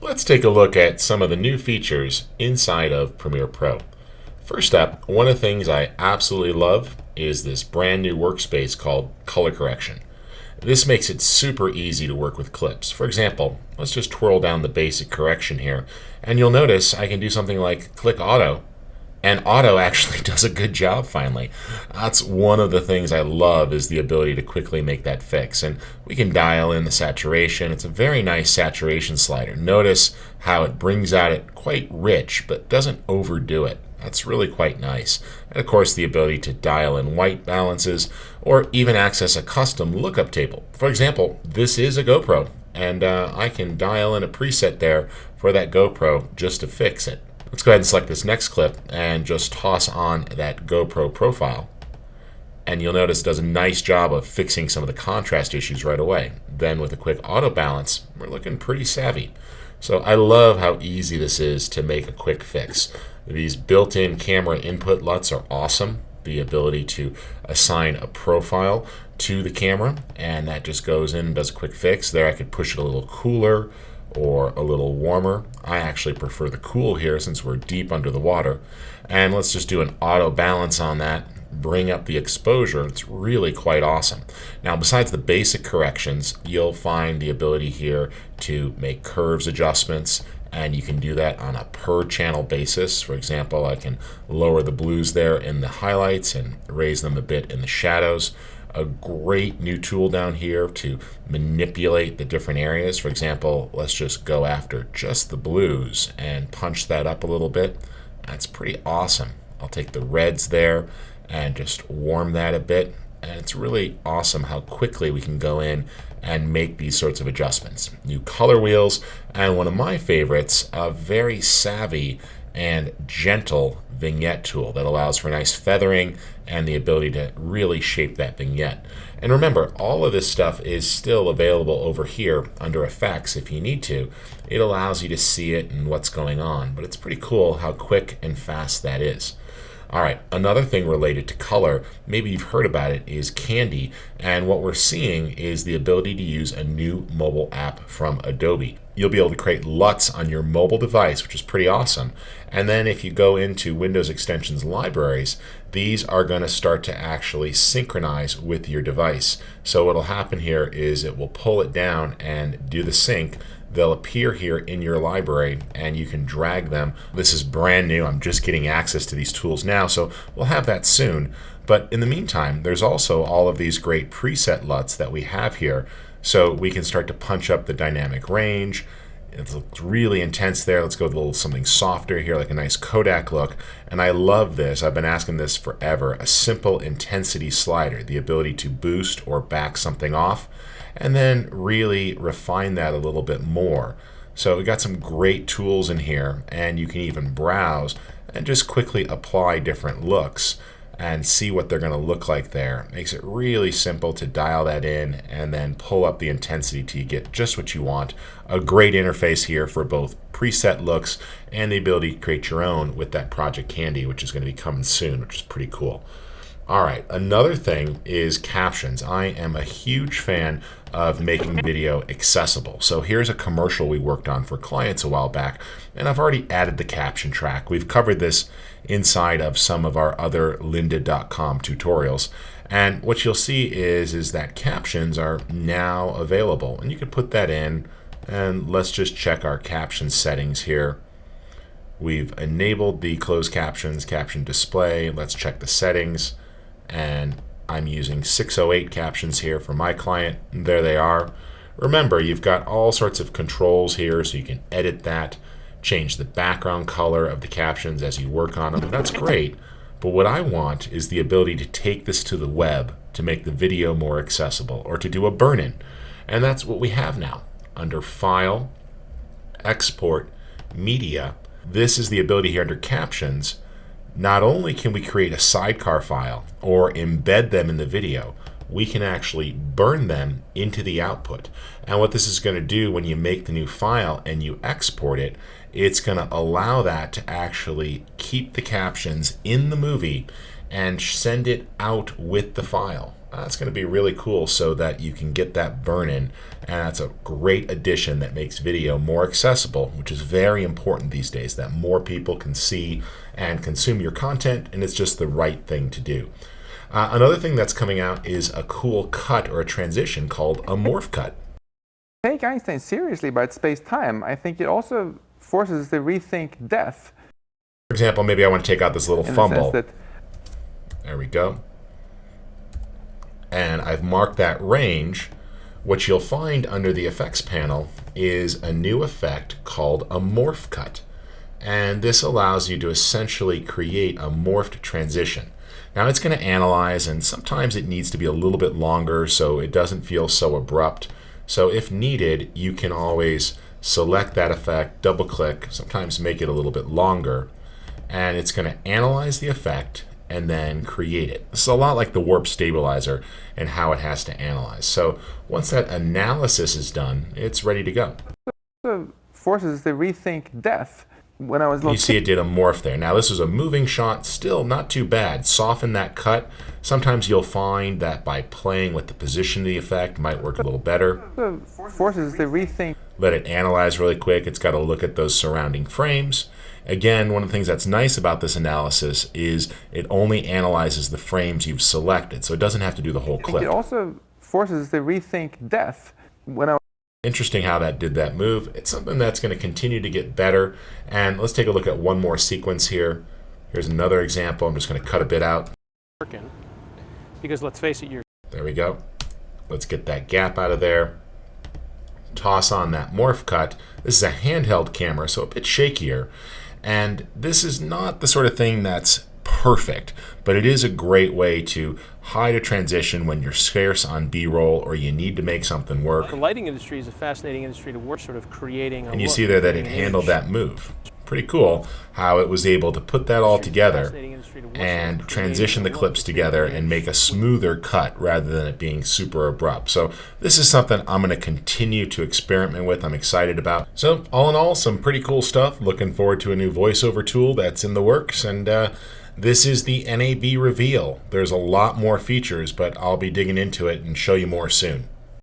Let's take a look at some of the new features inside of Premiere Pro. First up, one of the things I absolutely love is this brand new workspace called Color Correction. This makes it super easy to work with clips. For example, let's just twirl down the basic correction here, and you'll notice I can do something like click Auto, and Auto actually does a good job finally. That's one of the things I love, is the ability to quickly make that fix. And we can dial in the saturation. It's a very nice saturation slider. Notice how it brings out it quite rich, but doesn't overdo it. That's really quite nice. And of course, the ability to dial in white balances or even access a custom lookup table. For example, this is a GoPro, and I can dial in a preset there for that GoPro just to fix it. Let's go ahead and select this next clip and just toss on that GoPro profile. And you'll notice it does a nice job of fixing some of the contrast issues right away. Then with a quick auto balance, we're looking pretty savvy. So I love how easy this is to make a quick fix. These built-in camera input LUTs are awesome. The ability to assign a profile to the camera, and that just goes in and does a quick fix. There I could push it a little cooler or a little warmer. I actually prefer the cool here since we're deep under the water. And let's just do an auto balance on that, bring up the exposure. It's really quite awesome. Now, besides the basic corrections, you'll find the ability here to make curves adjustments, and you can do that on a per channel basis. For example, I can lower the blues there in the highlights and raise them a bit in the shadows. A great new tool down here to manipulate the different areas. For example, let's just go after just the blues and punch that up a little bit. That's pretty awesome. I'll take the reds there and just warm that a bit. And it's really awesome how quickly we can go in and make these sorts of adjustments. New color wheels, and one of my favorites, a very savvy and gentle vignette tool that allows for nice feathering and the ability to really shape that vignette. And remember, all of this stuff is still available over here under Effects if you need to. It allows you to see it and what's going on, but it's pretty cool how quick and fast that is. All right, another thing related to color, maybe you've heard about it, is Candy. And what we're seeing is the ability to use a new mobile app from Adobe. You'll be able to create LUTs on your mobile device, which is pretty awesome. And then if you go into Windows Extensions libraries, these are going to start to actually synchronize with your device. So what'll happen here is it will pull it down and do the sync. They'll appear here in your library and you can drag them. This is brand new. I'm just getting access to these tools now, so we'll have that soon. But in the meantime, there's also all of these great preset LUTs that we have here. So we can start to punch up the dynamic range. It looks really intense there. Let's go with a little something softer here, like a nice Kodak look. And I love this. I've been asking this forever. A simple intensity slider, the ability to boost or back something off, and then really refine that a little bit more. So we got some great tools in here, and you can even browse and just quickly apply different looks and see what they're going to look like there. Makes it really simple to dial that in and then pull up the intensity till you get just what you want. A great interface here for both preset looks and the ability to create your own with that Project Candy, which is going to be coming soon, which is pretty cool. All right, another thing is captions. I am a huge fan of making video accessible. So here's a commercial we worked on for clients a while back, and I've already added the caption track. We've covered this inside of some of our other lynda.com tutorials. And what you'll see is that captions are now available. And you can put that in, and let's just check our caption settings here. We've enabled the closed captions, caption display. Let's check the settings. And I'm using 608 captions here for my client. There they are. Remember, you've got all sorts of controls here, so you can edit that, change the background color of the captions as you work on them. That's great. But what I want is the ability to take this to the web to make the video more accessible, or to do a burn-in. And that's what we have now. Under File, Export, Media, this is the ability here under Captions. Not only can we create a sidecar file or embed them in the video, we can actually burn them into the output. And what this is going to do when you make the new file and you export it, it's going to allow that to actually keep the captions in the movie and send it out with the file. That's going to be really cool so that you can get that burn-in, and that's a great addition that makes video more accessible, which is very important these days, that more people can see and consume your content, and it's just the right thing to do. Another thing that's coming out is a cool cut or a transition called a morph cut. Take Einstein seriously about space-time. I think it also forces us to rethink death. For example, maybe I want to take out this little fumble. There we go. And I've marked that range. What you'll find under the effects panel is a new effect called a morph cut. And this allows you to essentially create a morphed transition. Now it's going to analyze, and sometimes it needs to be a little bit longer so it doesn't feel so abrupt. So if needed, you can always select that effect, double click, sometimes make it a little bit longer, and it's going to analyze the effect and then create it. This is a lot like the warp stabilizer and how it has to analyze. So once that analysis is done, it's ready to go. It forces us to rethink death. When I was you see it did a morph there. Now this is a moving shot, still not too bad. Soften that cut. Sometimes you'll find that by playing with the position of the effect might work a little better. Forces us to rethink. Let it analyze really quick. It's got to look at those surrounding frames. Again, one of the things that's nice about this analysis is it only analyzes the frames you've selected, so it doesn't have to do the whole clip. It also forces us to rethink death. Interesting how that did that move. It's something that's going to continue to get better. And let's take a look at one more sequence here. Here's another example. I'm just going to cut a bit out. Because let's face it, there we go. Let's get that gap out of there. Toss on that morph cut. This is a handheld camera, so a bit shakier. And this is not the sort of thing that's perfect, but it is a great way to hide a transition when you're scarce on B-roll or you need to make something work. The lighting industry is a fascinating industry to work, sort of creating a and you see there that it handled that move. Pretty cool how it was able to put that all together and transition the clips together and make a smoother cut rather than it being super abrupt. So this is something I'm going to continue to experiment with. I'm excited about. So all in all, some pretty cool stuff. Looking forward to a new voiceover tool that's in the works. And this is the NAB reveal. There's a lot more features, but I'll be digging into it and show you more soon.